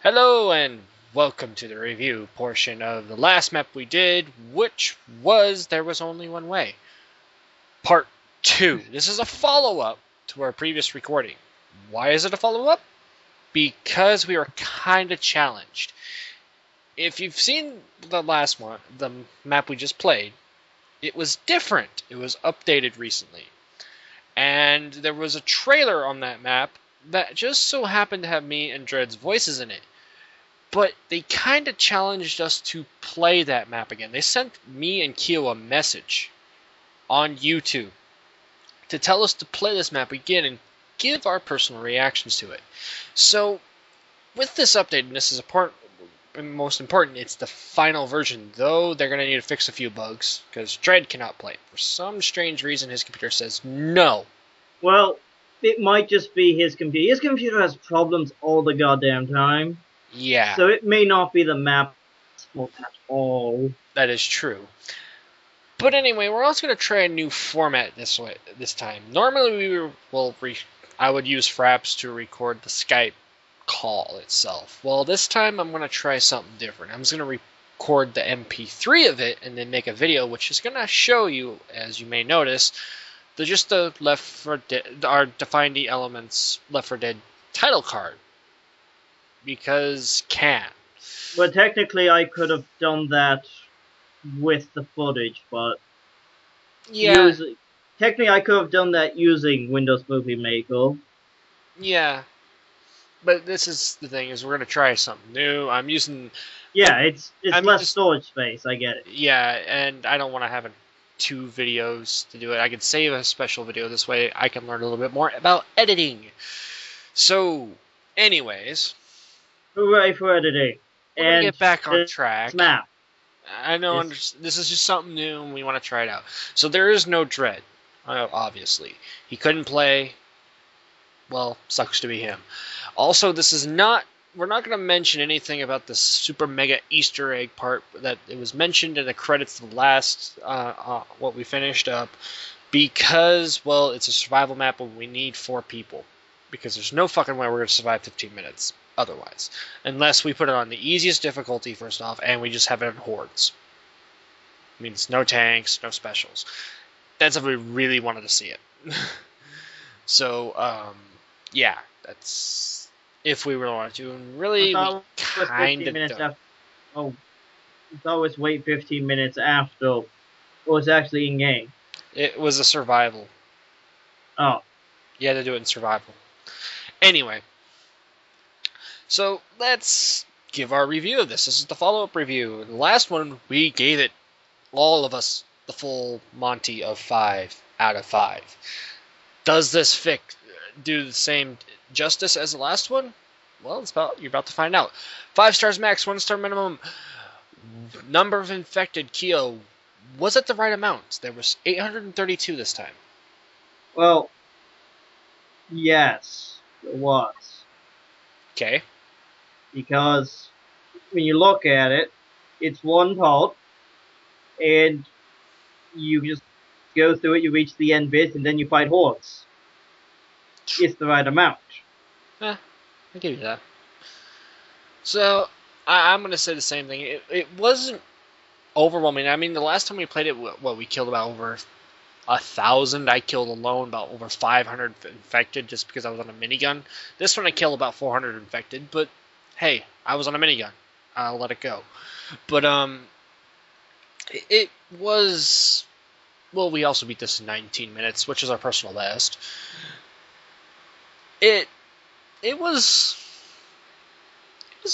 Hello and welcome to the review portion of the last map we did, which was There Was Only One Way. Part 2. This is a follow-up to our previous recording. Why is it a follow-up? Because we were kind of challenged. If you've seen the last one, the map we just played, it was different. It was updated recently. And there was a trailer on that map that just so happened to have me and Dred's voices in it. But they kind of challenged us to play that map again. They sent me and Keo a message on YouTube to tell us to play this map again and give our personal reactions to it. So, with this update, and this is most important, it's the final version, though they're going to need to fix a few bugs, because Dread cannot play. For some strange reason, his computer says no. Well, it might just be his computer. His computer has problems all the goddamn time. Yeah. So it may not be the map fault at all. That is true. But anyway, we're also going to try a new format this time. Normally I would use Fraps to record the Skype call itself. Well, this time I'm going to try something different. I'm just going to record the MP3 of it and then make a video, which is going to show you, as you may notice, the Left 4 Dead, our Defying the Elements Left 4 Dead title card. Because can. Well, technically I could have done that with the footage, but Yeah. technically I could have done that using Windows Movie Maker. Yeah. But this is the thing, is we're going to try something new. I'm using... Yeah, it's less storage space, I get it. Yeah, and I don't want to have two videos to do it. I can save a special video. This way I can learn a little bit more about editing. So, anyways... Hooray for editing. We're going to get back on track. Map. I know this is just something new and we want to try it out. So there is no Dread, obviously. He couldn't play. Well, sucks to be him. Also, this is not... We're not going to mention anything about the super mega Easter egg part that it was mentioned in the credits of the last, what we finished up, because, well, it's a survival map and we need 4 people. Because there's no fucking way we're going to survive 15 minutes otherwise. Unless we put it on the easiest difficulty, first off, and we just have it in hordes. It means no tanks, no specials. That's if we really wanted to see it. So, yeah, that's if we really wanted to. And really, we kind of don't. Oh, it's always wait 15 minutes after it's actually in game. It was a survival. Oh. You had to do it in survival. Anyway, so let's give our review of this. This is the follow-up review. The last one, we gave it, all of us, the full Monty of 5 out of 5. Does this do the same justice as the last one? Well, you're about to find out. 5 stars max, 1 star minimum. Number of infected, Keo. Was it the right amount? There was 832 this time. Well, yes, it was. Okay. Because when you look at it, it's one part, and you just go through it, you reach the end bit, and then you fight hordes. It's the right amount. Yeah, I give you that. So, I'm going to say the same thing. It wasn't overwhelming. I mean, the last time we played it, we killed about over 1,000. I killed alone about over 500 infected just because I was on a minigun. This one I killed about 400 infected, but hey, I was on a minigun. I'll let it go. But, it was... Well, we also beat this in 19 minutes, which is our personal best. It was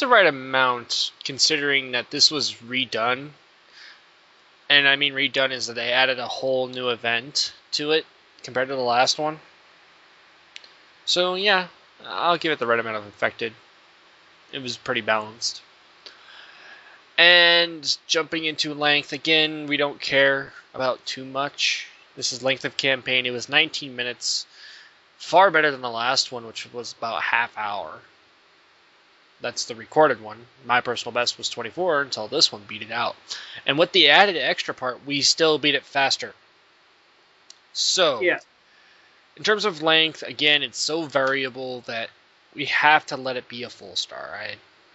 the right amount, considering that this was redone. And I mean redone is that they added a whole new event to it compared to the last one. So yeah, I'll give it the right amount of infected. It was pretty balanced. And jumping into length, again, we don't care about too much. This is length of campaign. It was 19 minutes. Far better than the last one, which was about a half hour. That's the recorded one. My personal best was 24 until this one beat it out. And with the added extra part, we still beat it faster. So, yeah. In terms of length, again, it's so variable that we have to let it be a full star.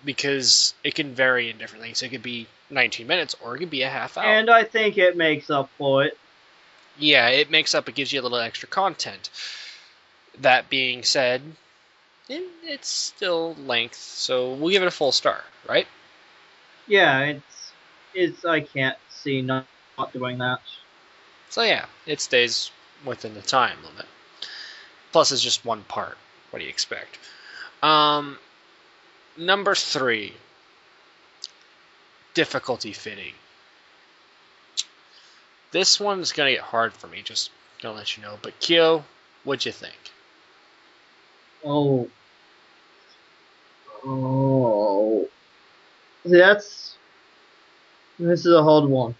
because it can vary in different things. It could be 19 minutes or it could be a half hour. And I think it makes up for it. Yeah, it makes up. It gives you a little extra content. That being said, it's still length, so we'll give it a full star, right? Yeah, it's I can't see not doing that. So yeah, it stays within the time limit. Plus, it's just one part. What do you expect? Number 3, difficulty fitting. This one's gonna get hard for me. Just gonna let you know. But Kyo, what'd you think? Oh. This is a hard one.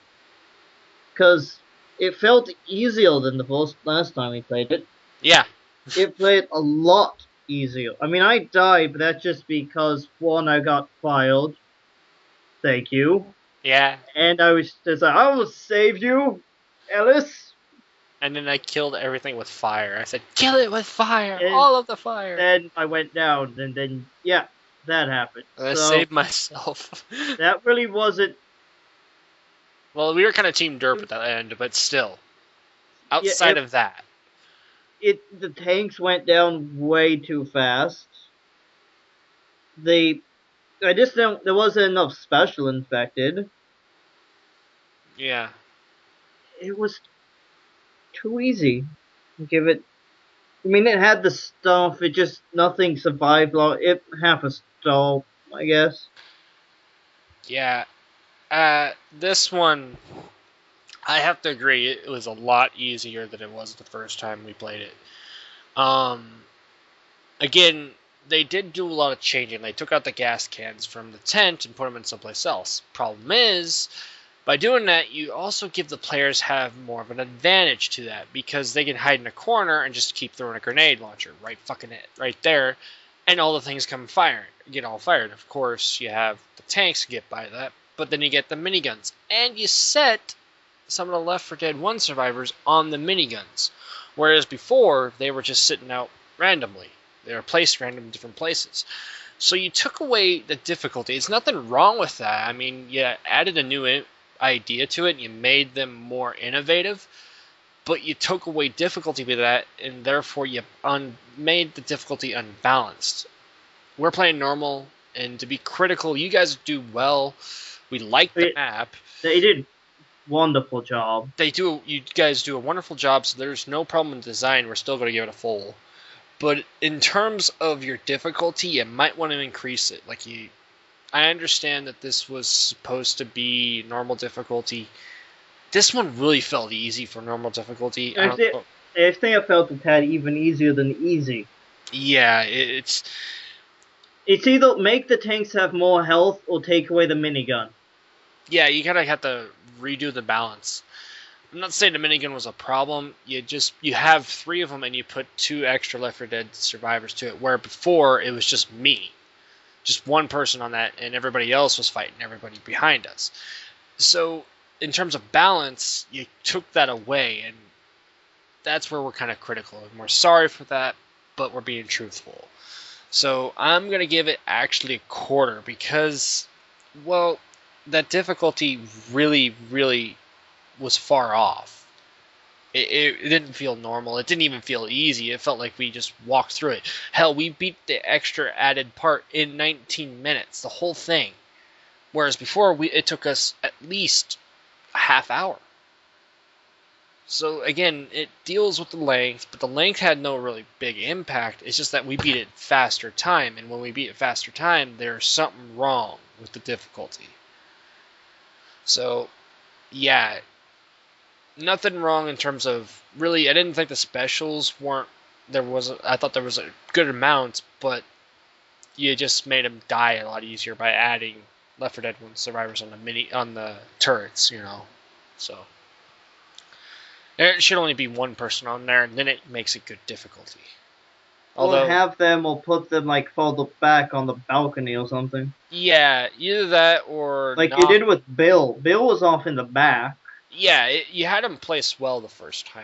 Because it felt easier than the last time we played it. Yeah. It played a lot easier. I mean, I died, but that's just because, one, I got fired. Thank you. Yeah. And I was just like, I will save you, Ellis. And then I killed everything with fire. I said, kill it with fire! And all of the fire! Then I went down, and then, yeah, that happened. And I so saved myself. that really wasn't... Well, we were kind of Team Derp at that end, but still. Outside of that. The tanks went down way too fast. I just don't... There wasn't enough special infected. Yeah. It was too easy. Give it... I mean, it had the stuff, it just... Nothing survived long. It half a star, I guess. Yeah. This one, I have to agree, it was a lot easier than it was the first time we played it. Again, they did do a lot of changing. They took out the gas cans from the tent and put them in someplace else. Problem is, by doing that, you also give the players have more of an advantage to that because they can hide in a corner and just keep throwing a grenade launcher right there, and all the things get all fired. Of course, you have the tanks get by that, but then you get the miniguns, and you set some of the Left 4 Dead 1 survivors on the miniguns, whereas before they were just sitting out randomly. They were placed random in different places. So you took away the difficulty. There's nothing wrong with that. I mean, you added a new idea to it, and you made them more innovative, but you took away difficulty with that, and therefore you made the difficulty unbalanced. We're playing normal, and to be critical, you guys do well. We like the map. They did wonderful job. You guys do a wonderful job, so there's no problem in design. We're still going to give it a full. But in terms of your difficulty, you might want to increase it. I understand that this was supposed to be normal difficulty. This one really felt easy for normal difficulty. I think I felt it had even easier than easy. Yeah, it's either make the tanks have more health or take away the minigun. Yeah, you kind of have to redo the balance. I'm not saying the minigun was a problem. You have 3 of them and you put 2 extra Left 4 Dead survivors to it, where before it was just me. Just one person on that, and everybody else was fighting everybody behind us. So, in terms of balance, you took that away, and that's where we're kind of critical. And we're sorry for that, but we're being truthful. So, I'm going to give it actually a quarter, because, well, that difficulty really, really was far off. It didn't feel normal. It didn't even feel easy. It felt like we just walked through it. Hell, we beat the extra added part in 19 minutes, the whole thing. Whereas before, it took us at least a half hour. So again, it deals with the length, but the length had no really big impact. It's just that we beat it faster time, and when we beat it faster time, there's something wrong with the difficulty. So, yeah. Nothing wrong in terms of, really, I didn't think the specials weren't, I thought there was a good amount, but you just made them die a lot easier by adding Left 4 Dead 1 survivors on the turrets, so. There should only be one person on there, and then it makes it good difficulty. Or have them, or put them, further back on the balcony or something. Yeah, either that or you did with Bill. Bill was off in the back. Yeah, you had him placed well the first time.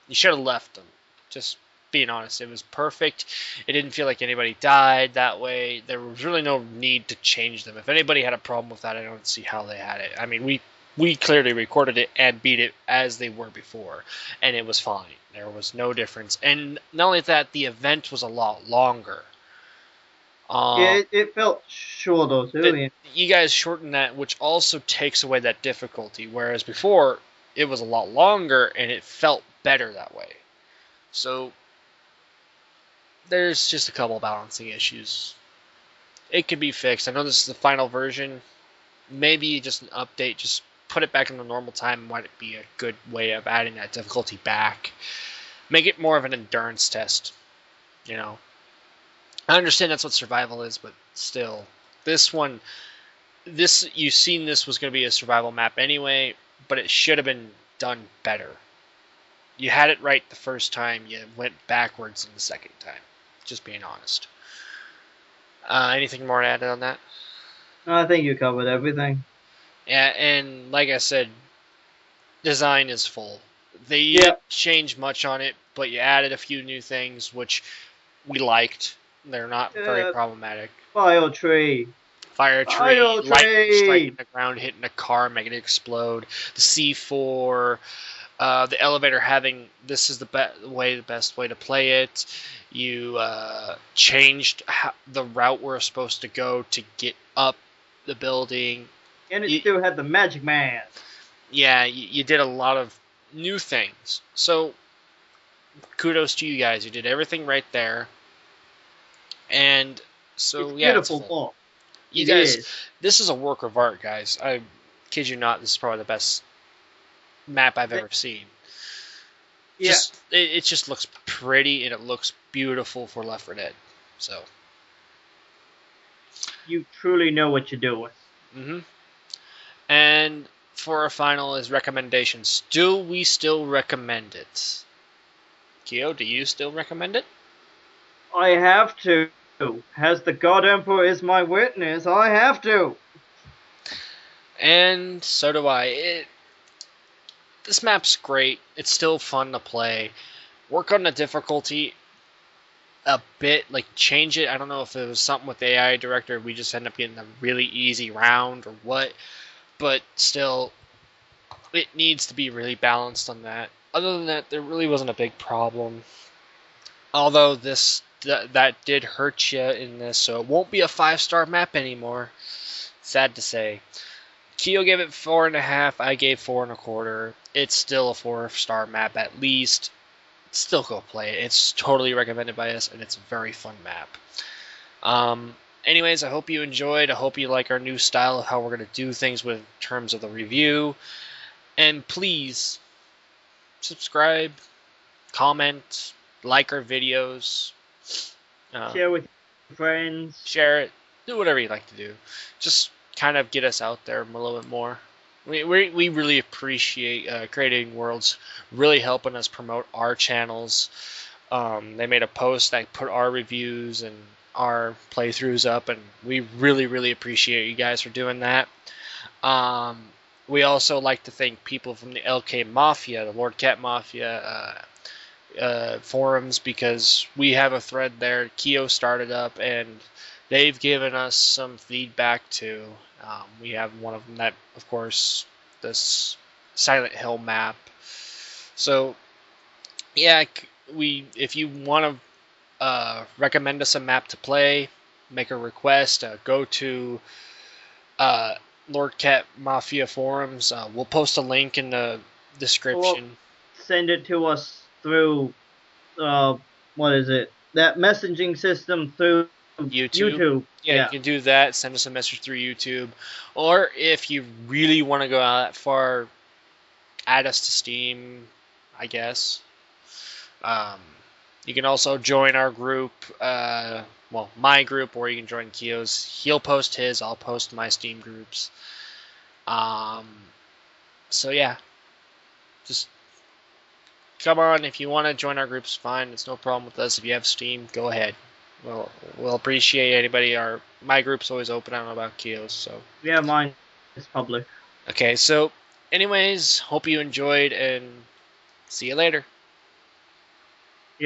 You should have left him. Just being honest. It was perfect. It didn't feel like anybody died that way. There was really no need to change them. If anybody had a problem with that, I don't see how they had it. I mean, we clearly recorded it and beat it as they were before, and it was fine. There was no difference. And not only that, the event was a lot longer. Yeah, it felt shorter too. You guys shortened that, which also takes away that difficulty, whereas before it was a lot longer and it felt better that way. So there's just a couple balancing issues. It could be fixed. I know this is the final version. Maybe just an update, just put it back in the normal time might be a good way of adding that difficulty back. Make it more of an endurance test, you know. I understand that's what survival is, but still, this one, you've seen this was going to be a survival map anyway, but it should have been done better. You had it right the first time, you went backwards in the second time. Just being honest. Anything more to add on that? I think you covered everything. Yeah, and like I said, design is full. They didn't change much on it, but you added a few new things, which we liked. They're not very problematic. Fire tree. Fire tree, lightning striking the ground, hitting a car, making it explode. The C4, the elevator having this is the best way to play it. You changed the route we're supposed to go to get up the building. And it still had the Magic Man. Yeah, you did a lot of new things. So, kudos to you guys. You did everything right there. And so, it's yeah, beautiful ball. You guys, this is a work of art, guys. I kid you not, this is probably the best map I've ever seen. Yeah. It just looks pretty, and it looks beautiful for Left 4 Dead. So. You truly know what you're doing. Mm-hmm. And for our final is recommendations. Do we still recommend it? Kyo, do you still recommend it? I have to. As the God Emperor is my witness, I have to. And so do I. This map's great. It's still fun to play. Work on the difficulty a bit, like change it. I don't know if it was something with the AI director, we just end up getting a really easy round or what. But still, it needs to be really balanced on that. Other than that, there really wasn't a big problem. Although that did hurt you in this, so it won't be a 5-star map anymore. Sad to say. Keo gave it 4.5. I gave 4.25. It's still a 4-star map at least. Still go play it. It's totally recommended by us, and it's a very fun map. Anyways, I hope you enjoyed. I hope you like our new style of how we're going to do things with terms of the review. And please subscribe, comment, like our videos. Share with your friends. Share it. Do whatever you'd like to do. Just kind of get us out there a little bit more. We really appreciate Creating Worlds really helping us promote our channels. They made a post that put our reviews and our playthroughs up, and we really appreciate you guys for doing that. We also like to thank people from the LK Mafia, the Lord Cat Mafia forums, because we have a thread there. Keo started up, and they've given us some feedback too. We have one of them that, of course, this Silent Hill map. So, yeah, if you want to recommend us a map to play, make a request, go to Lord Cat Mafia forums. We'll post a link in the description. Or send it to us through, what is it? That messaging system through YouTube. Yeah, you can do that. Send us a message through YouTube. Or if you really want to go out that far, add us to Steam, I guess. You can also join our group, well, my group, or you can join Keo's. He'll post his, I'll post my Steam groups. So yeah, just come on. If you want to join our groups, fine. It's no problem with us. If you have Steam, go ahead. We'll appreciate anybody. My group's always open. I don't know about Keo's, so. Yeah, mine is public. Okay, so anyways, hope you enjoyed, and see you later.